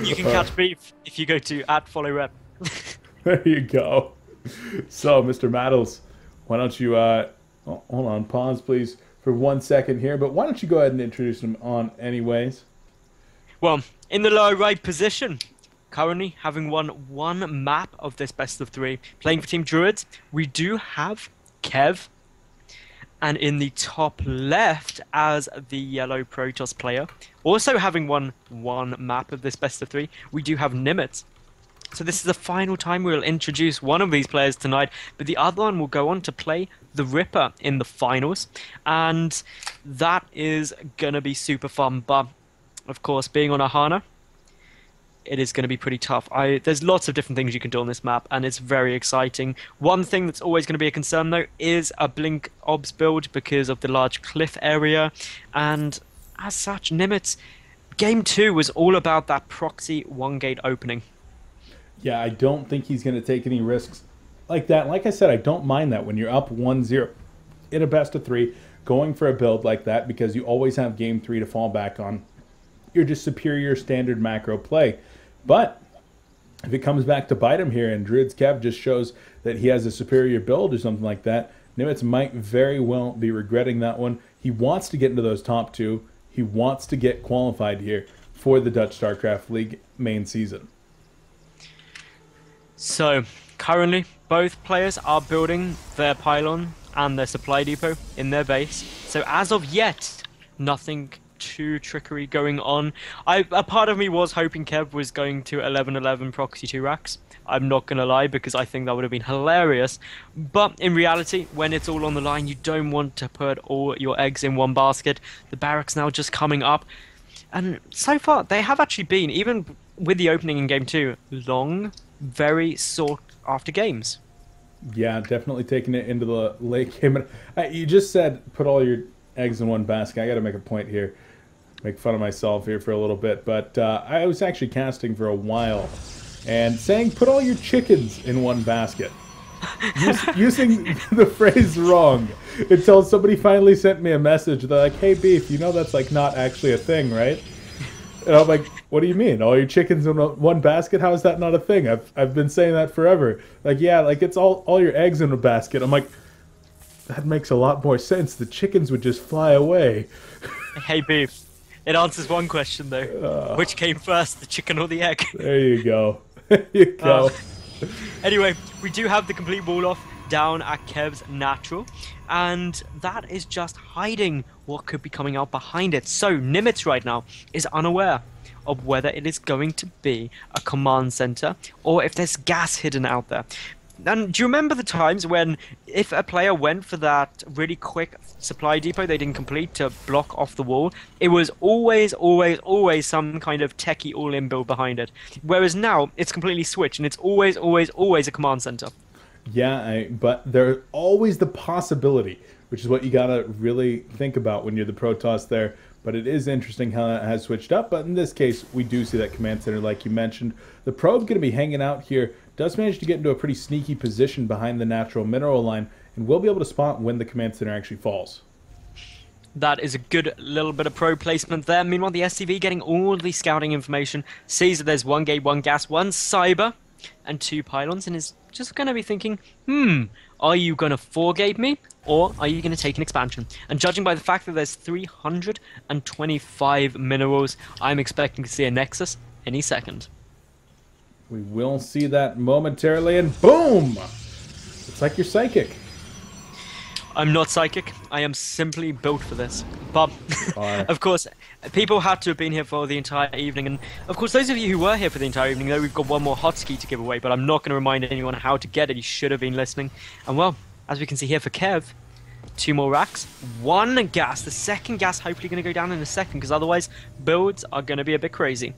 You can catch beef if you go to @followrep. There you go. So, Mr. Maddles, why don't you, hold on, pause please for 1 second here, but why don't you go ahead and introduce him on anyways? Well, in the lower right position, currently having won one map of this best of three, playing for Team Druids, we do have Kev. And in the top left, as the yellow Protoss player, also having won one map of this best of three, we do have Nimitz. So this is the final time we'll introduce one of these players tonight, but the other one will go on to play the Ripper in the finals, and that is going to be super fun. But, of course, being on Ahana, it is going to be pretty tough. There's lots of different things you can do on this map, and it's very exciting. One thing that's always going to be a concern, though, is a Blink Obs build because of the large cliff area, and as such, Nimitz, Game 2 was all about that proxy one-gate opening. Yeah, I don't think he's going to take any risks like that. Like I said, I don't mind that when you're up 1-0 in a best of three, going for a build like that because you always have Game 3 to fall back on. You're just superior standard macro play. But if it comes back to bite him here and DruidzKev just shows that he has a superior build or something like that, Nimitz might very well be regretting that one. He wants to get into those top two. He wants to get qualified here for the Dutch Starcraft League main season. So, currently, both players are building their pylon and their supply depot in their base. So, as of yet, nothing too trickery going on. A part of me was hoping Kev was going to 11-11 proxy 2 racks. I'm not going to lie, because I think that would have been hilarious. But in reality, when it's all on the line, you don't want to put all your eggs in one basket. The barracks now just coming up. And so far, they have actually been, even with the opening in Game 2, long, very sought after games. Yeah, definitely taking it into the late game. You just said put all your eggs in one basket. I got to make a point here. Make fun of myself here for a little bit. But I was actually casting for a while and saying put all your chickens in one basket. Using the phrase wrong until somebody finally sent me a message. They're like, hey, Beef, you know that's like not actually a thing, right? And I'm like, what do you mean? All your chickens in one basket? How is that not a thing? I've been saying that forever. Like, yeah, like it's all your eggs in a basket. I'm like, that makes a lot more sense. The chickens would just fly away. Hey, Beef. It answers one question, though. Which came first, the chicken or the egg? There you go. There you go. Anyway, we do have the complete wall off down at Kev's natural, and that is just hiding what could be coming out behind it. So Nimitz right now is unaware of whether it is going to be a command center or if there's gas hidden out there. And do you remember the times when if a player went for that really quick supply depot they didn't complete to block off the wall, it was always some kind of techie all-in build behind it. Whereas now, it's completely switched, and it's always a command center. Yeah, but there's always the possibility, which is what you got to really think about when you're the Protoss there. But it is interesting how that has switched up. But in this case, we do see that command center like you mentioned. The probe going to be hanging out here. Does manage to get into a pretty sneaky position behind the natural mineral line. And will be able to spot when the command center actually falls. That is a good little bit of probe placement there. Meanwhile, the SCV getting all the scouting information. Sees that there's 1 gate, 1 gas, 1 cyber, and 2 pylons. And is just going to be thinking, are you going to 4-gate me? Or are you going to take an expansion? And judging by the fact that there's 325 minerals, I'm expecting to see a Nexus any second. We will see that momentarily, and boom! It's like you're psychic. I'm not psychic. I am simply built for this. But, of course, people had to have been here for the entire evening. And, of course, those of you who were here for the entire evening know we've got one more hotkey to give away. But I'm not going to remind anyone how to get it. You should have been listening. And, well, as we can see here for Kev, 2 more racks, 1 gas. The second gas hopefully going to go down in a second, because otherwise builds are going to be a bit crazy.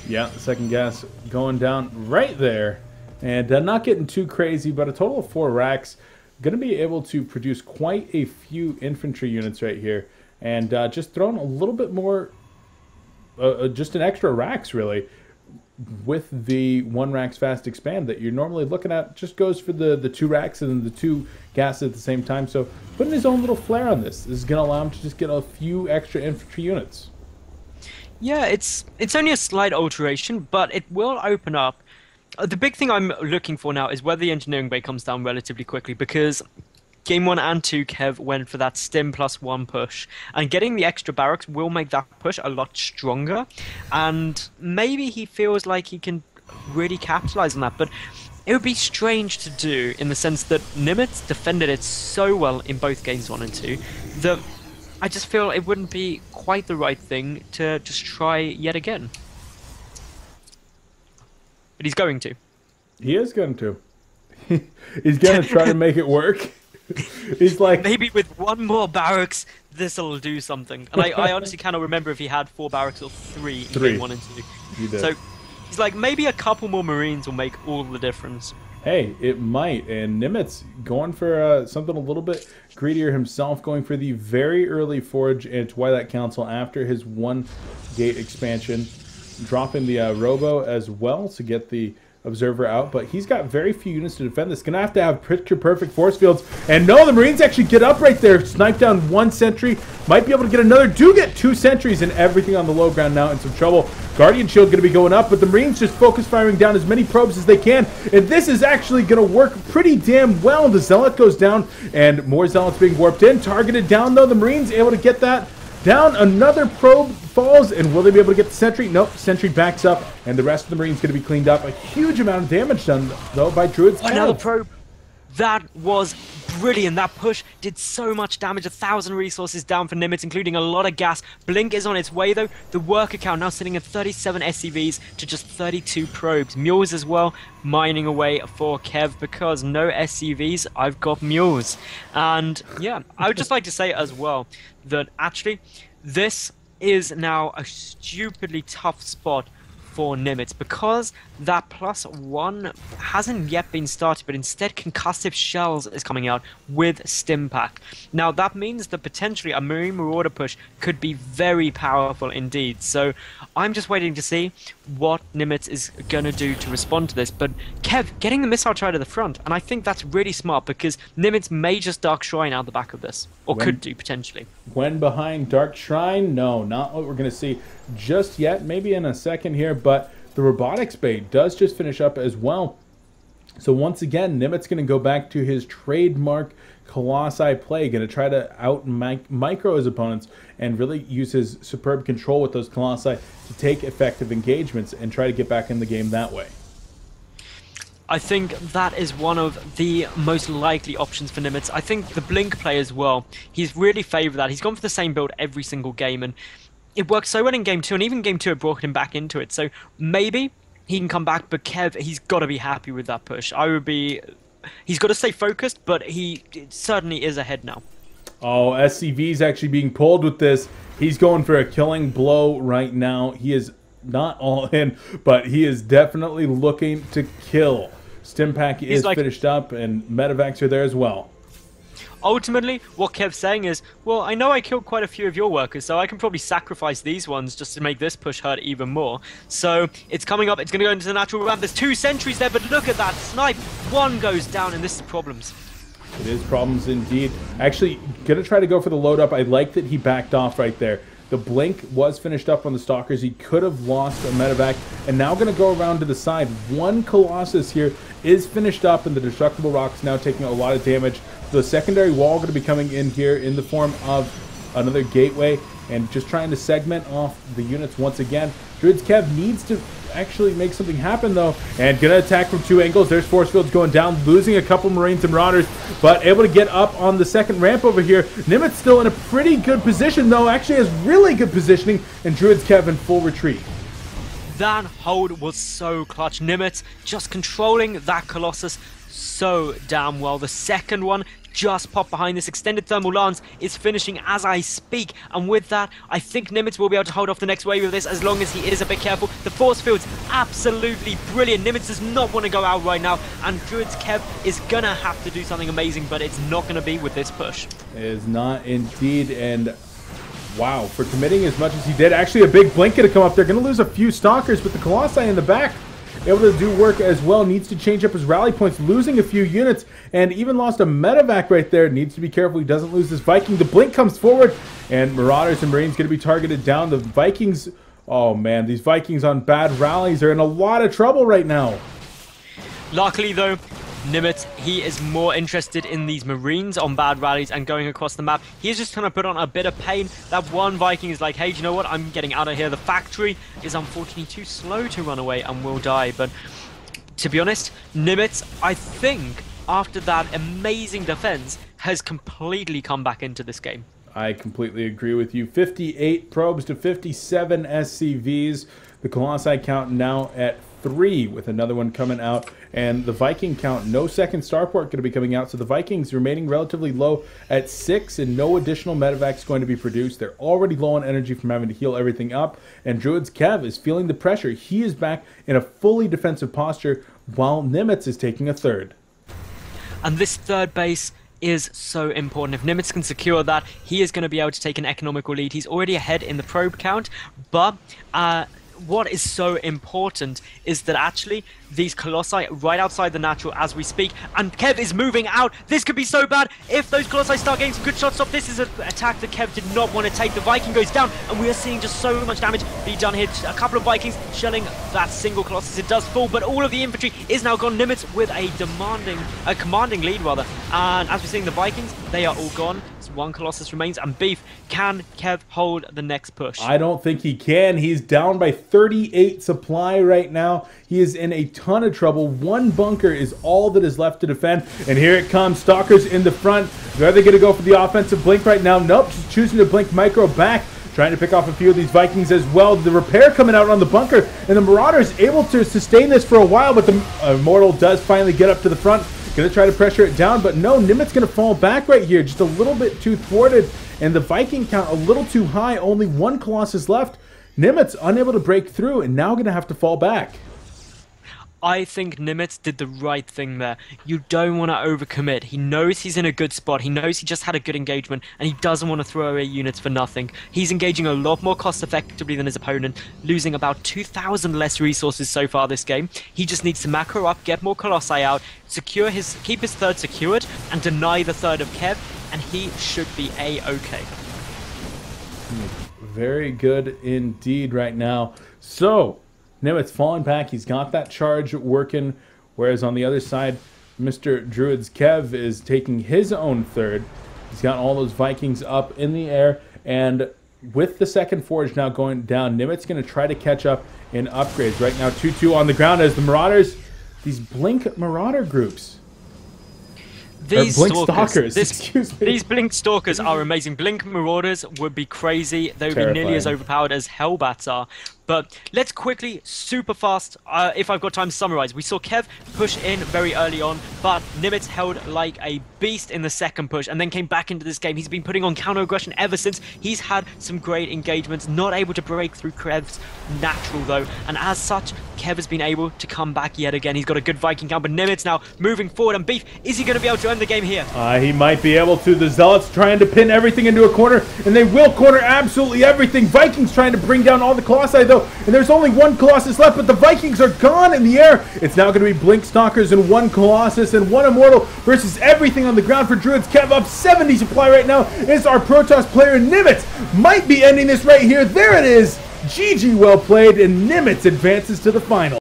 Yeah, the second gas going down right there. And not getting too crazy, but a total of 4 racks. Going to be able to produce quite a few infantry units right here. And just throwing a little bit more, just an extra racks, really. with the 1 racks fast expand that you're normally looking at, just goes for the 2 racks and then the 2 gas at the same time. So putting his own little flair on this is going to allow him to just get a few extra infantry units. Yeah, it's only a slight alteration, but it will open up. The big thing I'm looking for now is whether the engineering bay comes down relatively quickly, because Game 1 and 2, Kev went for that stim +1 push, and getting the extra barracks will make that push a lot stronger, and maybe he feels like he can really capitalize on that, but it would be strange to do in the sense that Nimitz defended it so well in both games 1 and 2 that I just feel it wouldn't be quite the right thing to just try yet again. But he's going to. He is going to. He's going to try to make it work. He's like, maybe with 1 more barracks, this'll do something. And I honestly cannot remember if he had 4 barracks or 3 in Game 1 and 2. He did. So he's like, maybe a couple more Marines will make all the difference. Hey, it might. And Nimitz going for something a little bit greedier himself, going for the very early Forge and Twilight Council after his 1 gate expansion, dropping the Robo as well to get the Observer out, but he's got very few units to defend this. Gonna have to have picture perfect force fields, and no, the Marines actually get up right there, snipe down 1 sentry, might be able to get another, do get 2 sentries, and everything on the low ground now in some trouble. Guardian Shield gonna be going up, but the Marines just focus firing down as many probes as they can, and this is actually gonna work pretty damn well. The Zealot goes down, and more Zealots being warped in, targeted down though, the Marines able to get that down. Another probe falls, and will they be able to get the sentry? Nope, sentry backs up, and the rest of the Marines going to be cleaned up. A huge amount of damage done, though, by DruidzKev. Another probe. That was brilliant. That push did so much damage. 1,000 resources down for Nimitz, including a lot of gas. Blink is on its way, though. The worker count now sitting at 37 SCVs to just 32 probes. Mules as well, mining away for Kev, because no SCVs, I've got mules. And yeah, I would just like to say as well that actually this is now a stupidly tough spot for Nimitz, because that +1 hasn't yet been started, but instead concussive shells is coming out with Stimpack. Now that means that potentially a Marine Marauder push could be very powerful indeed, so I'm just waiting to see what Nimitz is going to do to respond to this. But Kev getting the missile turret to the front, and I think that's really smart, because Nimitz may just Dark Shrine out the back of this, or could do potentially. When behind Dark Shrine? No, not what we're going to see just yet, maybe in a second here, but the robotics bay does just finish up as well. So once again, Nimitz going to go back to his trademark Colossi play, going to try to out micro his opponents and really use his superb control with those Colossi to take effective engagements and try to get back in the game that way. I think that is one of the most likely options for Nimitz. I think the Blink play as well, he's really favoured that. He's gone for the same build every single game, and it worked so well in Game 2, and even Game 2 it brought him back into it. So maybe he can come back, but Kev, he's got to be happy with that push. He's got to stay focused, but he certainly is ahead now. Oh, SCV's actually being pulled with this. He's going for a killing blow right now. He is not all in, but he is definitely looking to kill. Stimpack is finished up, and medevacs are there as well. Ultimately, what Kev's saying is, well, I know I killed quite a few of your workers, so I can probably sacrifice these ones just to make this push hurt even more. So it's coming up, it's going to go into the natural ramp. There's 2 sentries there, but look at that snipe. 1 goes down, and this is problems. It is problems indeed. Actually, going to try to go for the load up. I like that he backed off right there. The blink was finished up on the Stalkers. He could have lost a medevac, and now going to go around to the side. 1 Colossus here is finished up, and the Destructible Rock's now taking a lot of damage. The secondary wall going to be coming in here in the form of another gateway, and just trying to segment off the units once again. DruidzKev needs to actually make something happen though, and gonna attack from 2 angles. There's force fields going down, losing a couple Marines and Marauders, but able to get up on the second ramp over here. Nimitz still in a pretty good position though, actually has really good positioning, and DruidzKev in full retreat. That hold was so clutch. Nimitz just controlling that Colossus so damn well. The second one just popped behind. This extended thermal lance is finishing as I speak, and with that I think Nimitz will be able to hold off the next wave of this as long as he is a bit careful. The force field's absolutely brilliant. Nimitz does not want to go out right now, and DruidzKev is gonna have to do something amazing, but it's not gonna be with this push. It is not indeed, and Wow, for committing as much as he did. Actually, a big blink to come up. They're going to lose a few Stalkers, but the Colossi in the back able to do work as well. Needs to change up his rally points, losing a few units, and even lost a medevac right there. Needs to be careful he doesn't lose this Viking. The blink comes forward, and Marauders and Marines going to be targeted down. The Vikings, oh man, these Vikings on bad rallies are in a lot of trouble right now. Luckily though, Nimitz, he is more interested in these Marines on bad rallies and going across the map. He's just trying to put on a bit of pain. That one Viking is like, hey, do you know what? I'm getting out of here. The factory is unfortunately too slow to run away and will die. But to be honest, Nimitz, I think, after that amazing defense, has completely come back into this game. I completely agree with you. 58 probes to 57 SCVs. The Colossi count now at 3 with another one coming out. And the Viking count, no second starport going to be coming out. So the Vikings remaining relatively low at 6 and no additional medevacs going to be produced. They're already low on energy from having to heal everything up. And DruidzKev is feeling the pressure. He is back in a fully defensive posture while Nimitz is taking a third. And this third base is so important. If Nimitz can secure that, he is going to be able to take an economical lead. He's already ahead in the probe count, but what is so important is that actually these Colossi right outside the natural as we speak, and Kev is moving out. This could be so bad if those Colossi start getting some good shots off. This is an attack that Kev did not want to take. The Viking goes down, and we are seeing just so much damage be done here. A couple of Vikings shelling that single Colossus. It does fall, but all of the infantry is now gone. Nimitz with a commanding lead rather, and as we're seeing the Vikings, they are all gone. One Colossus remains, and Beef, can Kev hold the next push? I don't think he can. He's down by 38 supply right now. He is in a ton of trouble. One bunker is all that is left to defend, and here it comes. Stalkers in the front. Are they going to go for the offensive blink right now? Nope, just choosing to blink micro back, trying to pick off a few of these Vikings as well. The repair coming out on the bunker, and the Marauders able to sustain this for a while, but the Immortal does finally get up to the front. Going to try to pressure it down, but no, Nimitz going to fall back right here. Just a little bit too thwarted, and the Viking count a little too high. Only one Colossus left. Nimitz unable to break through, and now going to have to fall back. I think Nimitz did the right thing there. You don't want to overcommit. He knows he's in a good spot. He knows he just had a good engagement, and he doesn't want to throw away units for nothing. He's engaging a lot more cost effectively than his opponent, losing about 2,000 less resources so far this game. He just needs to macro up, get more Colossi out, keep his third secured, and deny the third of Kev, and he should be A-okay. Very good indeed right now. So Nimitz falling back. He's got that charge working, whereas on the other side, Mr. DruidzKev is taking his own third. He's got all those Vikings up in the air, and with the second forge now going down, Nimitz going to try to catch up in upgrades. Right now, 2-2 on the ground as the Marauders, these Blink Marauder groups. These Blink stalkers, excuse me. These Blink Stalkers are amazing. Blink Marauders would be crazy. They would be nearly as overpowered as Hellbats are. But let's quickly, super fast, if I've got time to summarize. We saw Kev push in very early on, but Nimitz held like a beast in the second push and then came back into this game. He's been putting on counter-aggression ever since. He's had some great engagements, not able to break through Kev's natural though. And as such, Kev has been able to come back yet again. He's got a good Viking count, but Nimitz now moving forward. And Beef, is he going to be able to end the game here? He might be able to. The Zealots trying to pin everything into a corner, and they will corner absolutely everything. Vikings trying to bring down all the Colossi though, and there's only one Colossus left, but the Vikings are gone in the air. It's now going to be Blink Stalkers and one Colossus and one Immortal versus everything on the ground for DruidzKev. Up 70 supply right now is our Protoss player. Nimitz might be ending this right here. There it is. GG, well played, and Nimitz advances to the final.